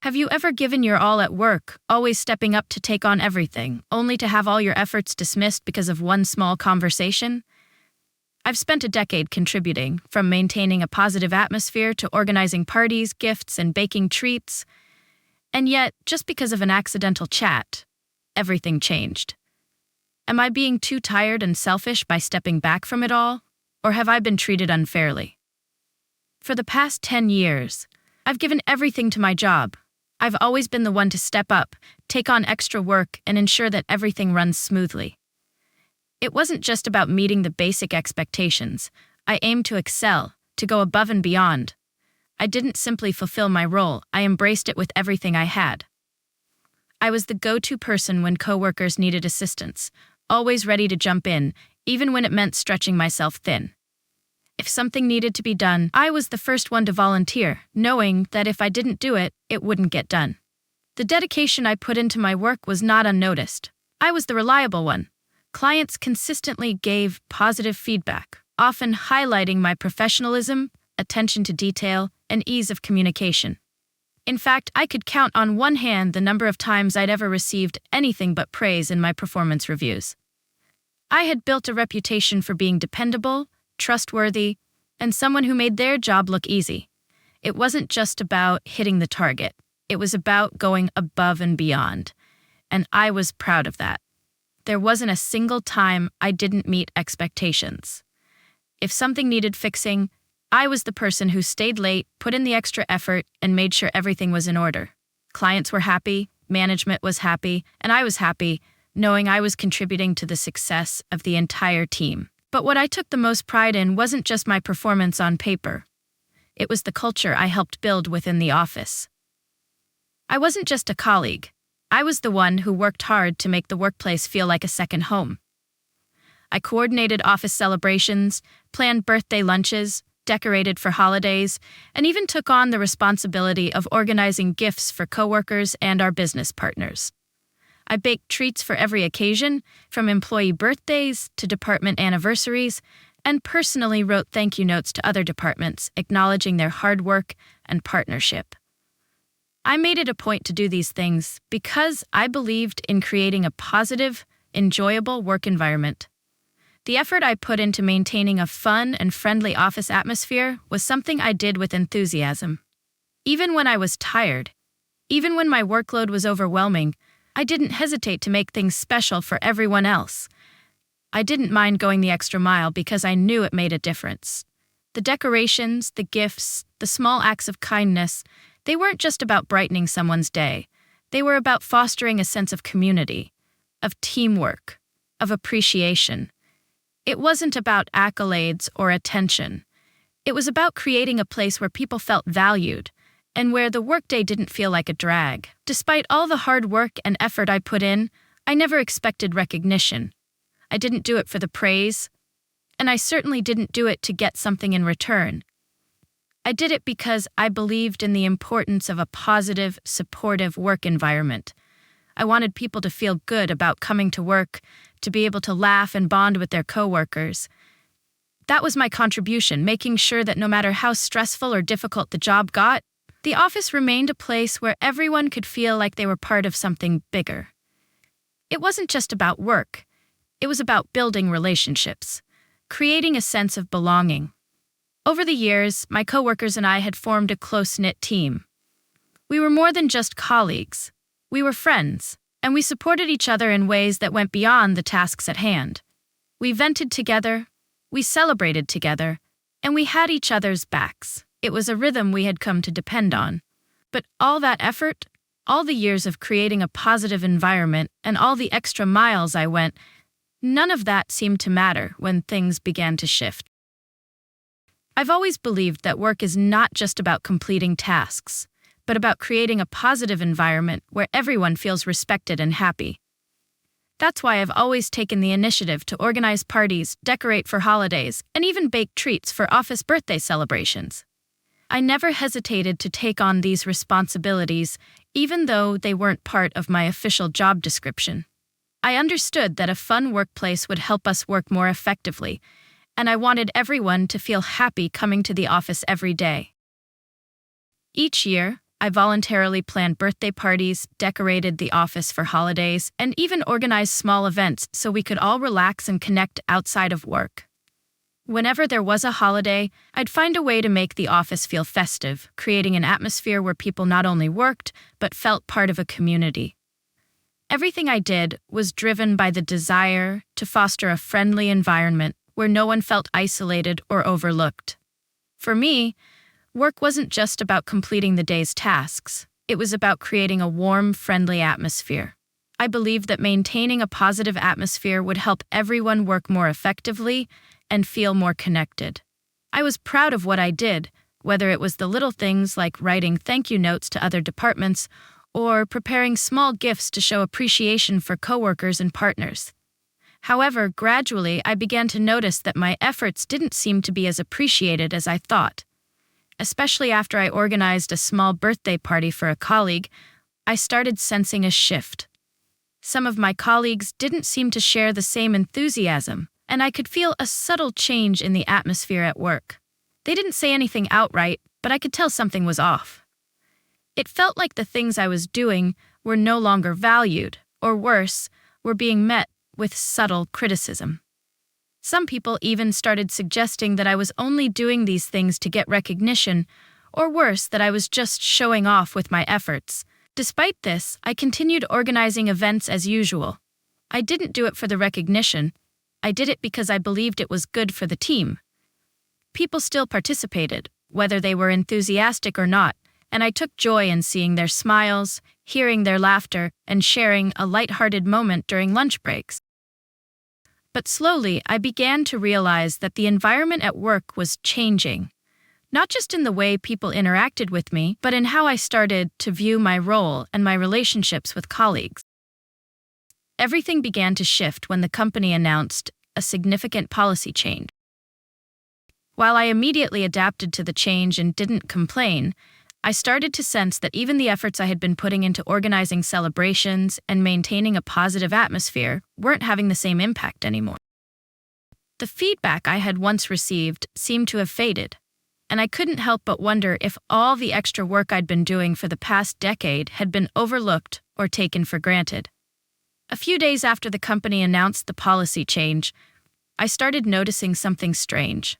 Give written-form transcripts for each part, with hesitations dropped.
Have you ever given your all at work, always stepping up to take on everything, only to have all your efforts dismissed because of one small conversation? I've spent a decade contributing, from maintaining a positive atmosphere to organizing parties, gifts, and baking treats. And yet, just because of an accidental chat, everything changed. Am I being too tired and selfish by stepping back from it all? Or have I been treated unfairly? For the past 10 years, I've given everything to my job. I've always been the one to step up, take on extra work, and ensure that everything runs smoothly. It wasn't just about meeting the basic expectations. I aimed to excel, to go above and beyond. I didn't simply fulfill my role, I embraced it with everything I had. I was the go-to person when coworkers needed assistance, always ready to jump in, even when it meant stretching myself thin. If something needed to be done, I was the first one to volunteer, knowing that if I didn't do it, it wouldn't get done. The dedication I put into my work was not unnoticed. I was the reliable one. Clients consistently gave positive feedback, often highlighting my professionalism, attention to detail, and ease of communication. In fact, I could count on one hand the number of times I'd ever received anything but praise in my performance reviews. I had built a reputation for being dependable, trustworthy, and someone who made their job look easy. It wasn't just about hitting the target. It was about going above and beyond. And I was proud of that. There wasn't a single time I didn't meet expectations. If something needed fixing, I was the person who stayed late, put in the extra effort, and made sure everything was in order. Clients were happy, management was happy, and I was happy, knowing I was contributing to the success of the entire team. But what I took the most pride in wasn't just my performance on paper. It was the culture I helped build within the office. I wasn't just a colleague. I was the one who worked hard to make the workplace feel like a second home. I coordinated office celebrations, planned birthday lunches, decorated for holidays, and even took on the responsibility of organizing gifts for coworkers and our business partners. I baked treats for every occasion, from employee birthdays to department anniversaries, and personally wrote thank you notes to other departments, acknowledging their hard work and partnership. I made it a point to do these things because I believed in creating a positive, enjoyable work environment. The effort I put into maintaining a fun and friendly office atmosphere was something I did with enthusiasm. Even when I was tired, even when my workload was overwhelming, I didn't hesitate to make things special for everyone else. I didn't mind going the extra mile because I knew it made a difference. The decorations, the gifts, the small acts of kindness, they weren't just about brightening someone's day. They were about fostering a sense of community, of teamwork, of appreciation. It wasn't about accolades or attention. It was about creating a place where people felt valued, and where the workday didn't feel like a drag. Despite all the hard work and effort I put in, I never expected recognition. I didn't do it for the praise, and I certainly didn't do it to get something in return. I did it because I believed in the importance of a positive, supportive work environment. I wanted people to feel good about coming to work, to be able to laugh and bond with their coworkers. That was my contribution, making sure that no matter how stressful or difficult the job got, the office remained a place where everyone could feel like they were part of something bigger. It wasn't just about work. It was about building relationships, creating a sense of belonging. Over the years, my coworkers and I had formed a close-knit team. We were more than just colleagues. We were friends, and we supported each other in ways that went beyond the tasks at hand. We vented together, we celebrated together, and we had each other's backs. It was a rhythm we had come to depend on. But all that effort, all the years of creating a positive environment, and all the extra miles I went, none of that seemed to matter when things began to shift. I've always believed that work is not just about completing tasks, but about creating a positive environment where everyone feels respected and happy. That's why I've always taken the initiative to organize parties, decorate for holidays, and even bake treats for office birthday celebrations. I never hesitated to take on these responsibilities, even though they weren't part of my official job description. I understood that a fun workplace would help us work more effectively, and I wanted everyone to feel happy coming to the office every day. Each year, I voluntarily planned birthday parties, decorated the office for holidays, and even organized small events so we could all relax and connect outside of work. Whenever there was a holiday, I'd find a way to make the office feel festive, creating an atmosphere where people not only worked, but felt part of a community. Everything I did was driven by the desire to foster a friendly environment where no one felt isolated or overlooked. For me, work wasn't just about completing the day's tasks. It was about creating a warm, friendly atmosphere. I believed that maintaining a positive atmosphere would help everyone work more effectively and feel more connected. I was proud of what I did, whether it was the little things like writing thank you notes to other departments or preparing small gifts to show appreciation for coworkers and partners. However, gradually I began to notice that my efforts didn't seem to be as appreciated as I thought. Especially after I organized a small birthday party for a colleague, I started sensing a shift. Some of my colleagues didn't seem to share the same enthusiasm, and I could feel a subtle change in the atmosphere at work. They didn't say anything outright, but I could tell something was off. It felt like the things I was doing were no longer valued, or worse, were being met with subtle criticism. Some people even started suggesting that I was only doing these things to get recognition, or worse, that I was just showing off with my efforts. Despite this, I continued organizing events as usual. I didn't do it for the recognition. I did it because I believed it was good for the team. People still participated, whether they were enthusiastic or not, and I took joy in seeing their smiles, hearing their laughter, and sharing a lighthearted moment during lunch breaks. But slowly, I began to realize that the environment at work was changing, not just in the way people interacted with me, but in how I started to view my role and my relationships with colleagues. Everything began to shift when the company announced a significant policy change. While I immediately adapted to the change and didn't complain, I started to sense that even the efforts I had been putting into organizing celebrations and maintaining a positive atmosphere weren't having the same impact anymore. The feedback I had once received seemed to have faded, and I couldn't help but wonder if all the extra work I'd been doing for the past decade had been overlooked or taken for granted. A few days after the company announced the policy change, I started noticing something strange.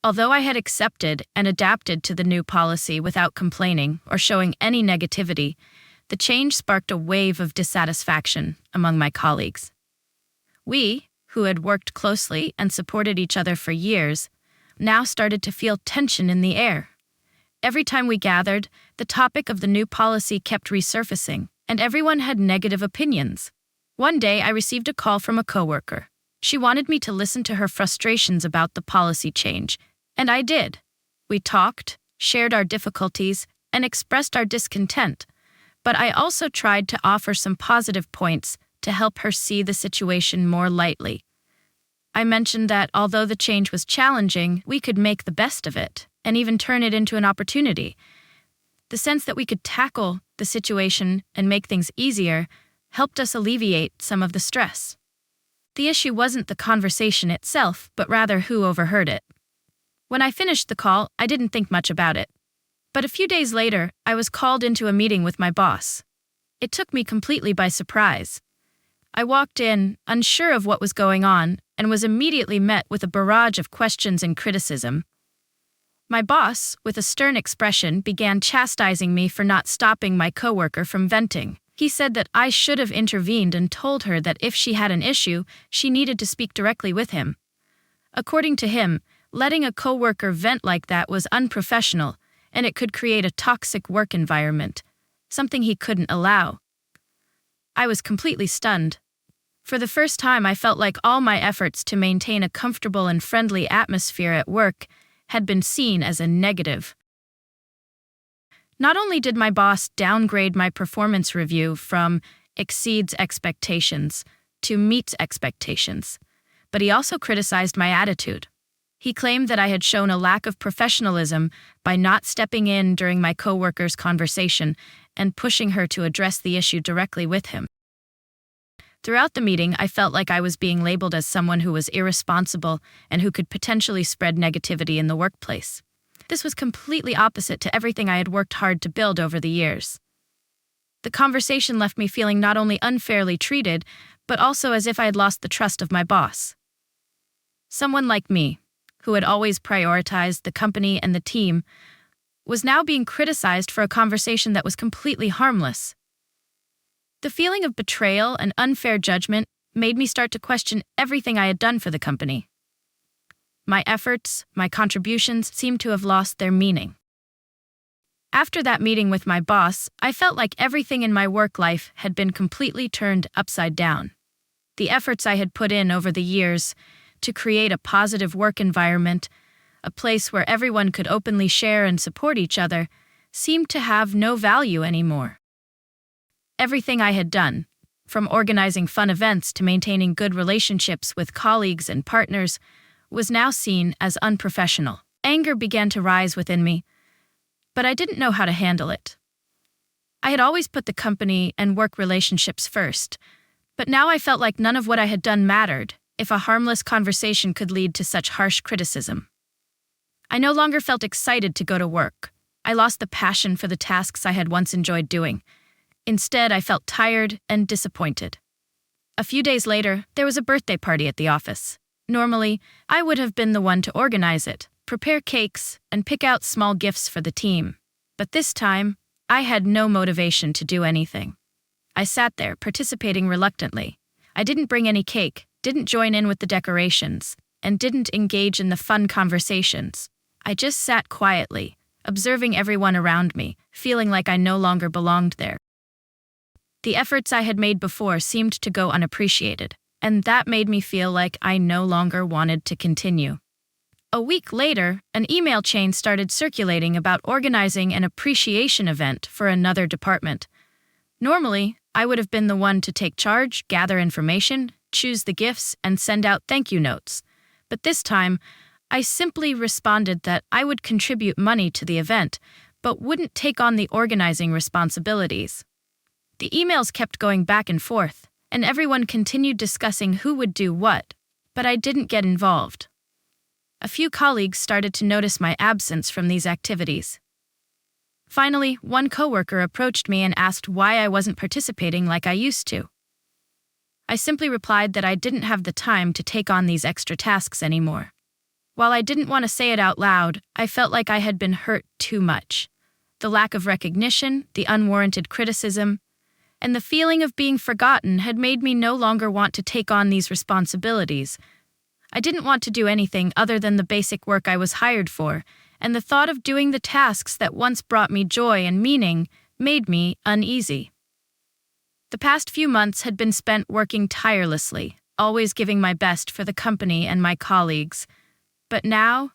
Although I had accepted and adapted to the new policy without complaining or showing any negativity, the change sparked a wave of dissatisfaction among my colleagues. We, who had worked closely and supported each other for years, now started to feel tension in the air. Every time we gathered, the topic of the new policy kept resurfacing, and everyone had negative opinions. One day, I received a call from a coworker. She wanted me to listen to her frustrations about the policy change, and I did. We talked, shared our difficulties, and expressed our discontent, but I also tried to offer some positive points to help her see the situation more lightly. I mentioned that although the change was challenging, we could make the best of it, and even turn it into an opportunity. The sense that we could tackle the situation and make things easier helped us alleviate some of the stress. The issue wasn't the conversation itself, but rather who overheard it. When I finished the call, I didn't think much about it. But a few days later, I was called into a meeting with my boss. It took me completely by surprise. I walked in, unsure of what was going on, and was immediately met with a barrage of questions and criticism. My boss, with a stern expression, began chastising me for not stopping my coworker from venting. He said that I should have intervened and told her that if she had an issue, she needed to speak directly with him. According to him, letting a coworker vent like that was unprofessional, and it could create a toxic work environment, something he couldn't allow. I was completely stunned. For the first time, I felt like all my efforts to maintain a comfortable and friendly atmosphere at work had been seen as a negative. Not only did my boss downgrade my performance review from exceeds expectations to meets expectations, but he also criticized my attitude. He claimed that I had shown a lack of professionalism by not stepping in during my coworker's conversation and pushing her to address the issue directly with him. Throughout the meeting, I felt like I was being labeled as someone who was irresponsible and who could potentially spread negativity in the workplace. This was completely opposite to everything I had worked hard to build over the years. The conversation left me feeling not only unfairly treated, but also as if I had lost the trust of my boss. Someone like me, who had always prioritized the company and the team, was now being criticized for a conversation that was completely harmless. The feeling of betrayal and unfair judgment made me start to question everything I had done for the company. My efforts, my contributions seemed to have lost their meaning. After that meeting with my boss, I felt like everything in my work life had been completely turned upside down. The efforts I had put in over the years to create a positive work environment, a place where everyone could openly share and support each other, seemed to have no value anymore. Everything I had done, from organizing fun events to maintaining good relationships with colleagues and partners, was now seen as unprofessional. Anger began to rise within me, but I didn't know how to handle it. I had always put the company and work relationships first, but now I felt like none of what I had done mattered if a harmless conversation could lead to such harsh criticism. I no longer felt excited to go to work. I lost the passion for the tasks I had once enjoyed doing. Instead, I felt tired and disappointed. A few days later, there was a birthday party at the office. Normally, I would have been the one to organize it, prepare cakes, and pick out small gifts for the team. But this time, I had no motivation to do anything. I sat there, participating reluctantly. I didn't bring any cake, didn't join in with the decorations, and didn't engage in the fun conversations. I just sat quietly, observing everyone around me, feeling like I no longer belonged there. The efforts I had made before seemed to go unappreciated, and that made me feel like I no longer wanted to continue. A week later, an email chain started circulating about organizing an appreciation event for another department. Normally, I would have been the one to take charge, gather information, choose the gifts, and send out thank you notes. But this time, I simply responded that I would contribute money to the event, but wouldn't take on the organizing responsibilities. The emails kept going back and forth, and everyone continued discussing who would do what, but I didn't get involved. A few colleagues started to notice my absence from these activities. Finally, one coworker approached me and asked why I wasn't participating like I used to. I simply replied that I didn't have the time to take on these extra tasks anymore. While I didn't want to say it out loud, I felt like I had been hurt too much. The lack of recognition, the unwarranted criticism, and the feeling of being forgotten had made me no longer want to take on these responsibilities. I didn't want to do anything other than the basic work I was hired for, and the thought of doing the tasks that once brought me joy and meaning made me uneasy. The past few months had been spent working tirelessly, always giving my best for the company and my colleagues. But now,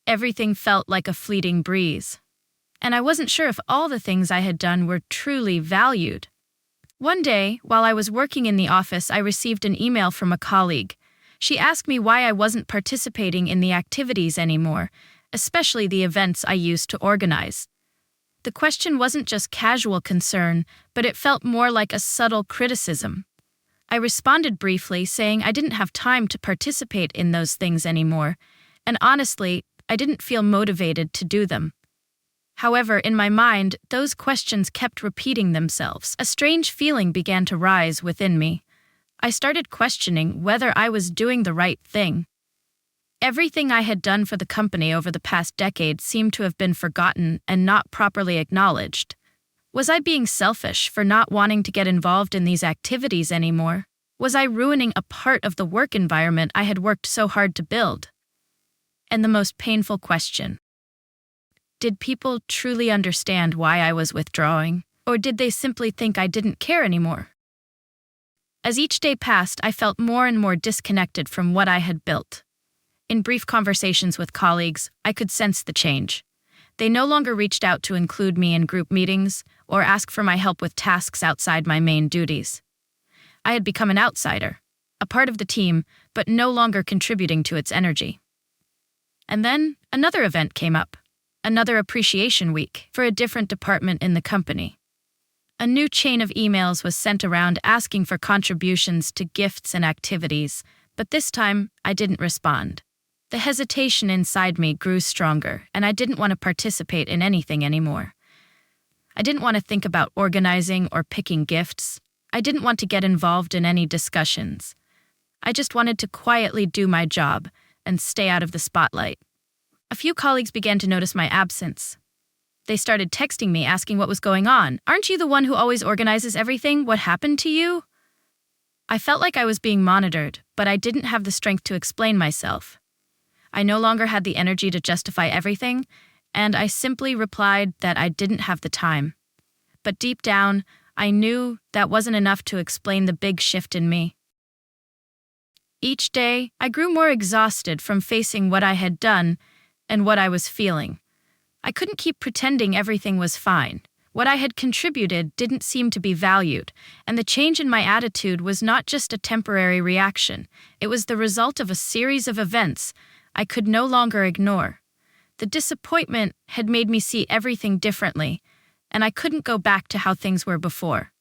everything felt like a fleeting breeze, and I wasn't sure if all the things I had done were truly valued. One day, while I was working in the office, I received an email from a colleague. She asked me why I wasn't participating in the activities anymore, especially the events I used to organize. The question wasn't just casual concern, but it felt more like a subtle criticism. I responded briefly, saying I didn't have time to participate in those things anymore, and honestly, I didn't feel motivated to do them. However, in my mind, those questions kept repeating themselves. A strange feeling began to rise within me. I started questioning whether I was doing the right thing. Everything I had done for the company over the past decade seemed to have been forgotten and not properly acknowledged. Was I being selfish for not wanting to get involved in these activities anymore? Was I ruining a part of the work environment I had worked so hard to build? And the most painful question: did people truly understand why I was withdrawing, or did they simply think I didn't care anymore? As each day passed, I felt more and more disconnected from what I had built. In brief conversations with colleagues, I could sense the change. They no longer reached out to include me in group meetings or ask for my help with tasks outside my main duties. I had become an outsider, a part of the team, but no longer contributing to its energy. And then another event came up. Another appreciation week for a different department in the company. A new chain of emails was sent around asking for contributions to gifts and activities, but this time I didn't respond. The hesitation inside me grew stronger, and I didn't want to participate in anything anymore. I didn't want to think about organizing or picking gifts. I didn't want to get involved in any discussions. I just wanted to quietly do my job and stay out of the spotlight. A few colleagues began to notice my absence. They started texting me asking what was going on. "Aren't you the one who always organizes everything? What happened to you?" I felt like I was being monitored, but I didn't have the strength to explain myself. I no longer had the energy to justify everything, and I simply replied that I didn't have the time. But deep down, I knew that wasn't enough to explain the big shift in me. Each day, I grew more exhausted from facing what I had done and what I was feeling. I couldn't keep pretending everything was fine. What I had contributed didn't seem to be valued, and the change in my attitude was not just a temporary reaction. It was the result of a series of events I could no longer ignore. The disappointment had made me see everything differently, and I couldn't go back to how things were before.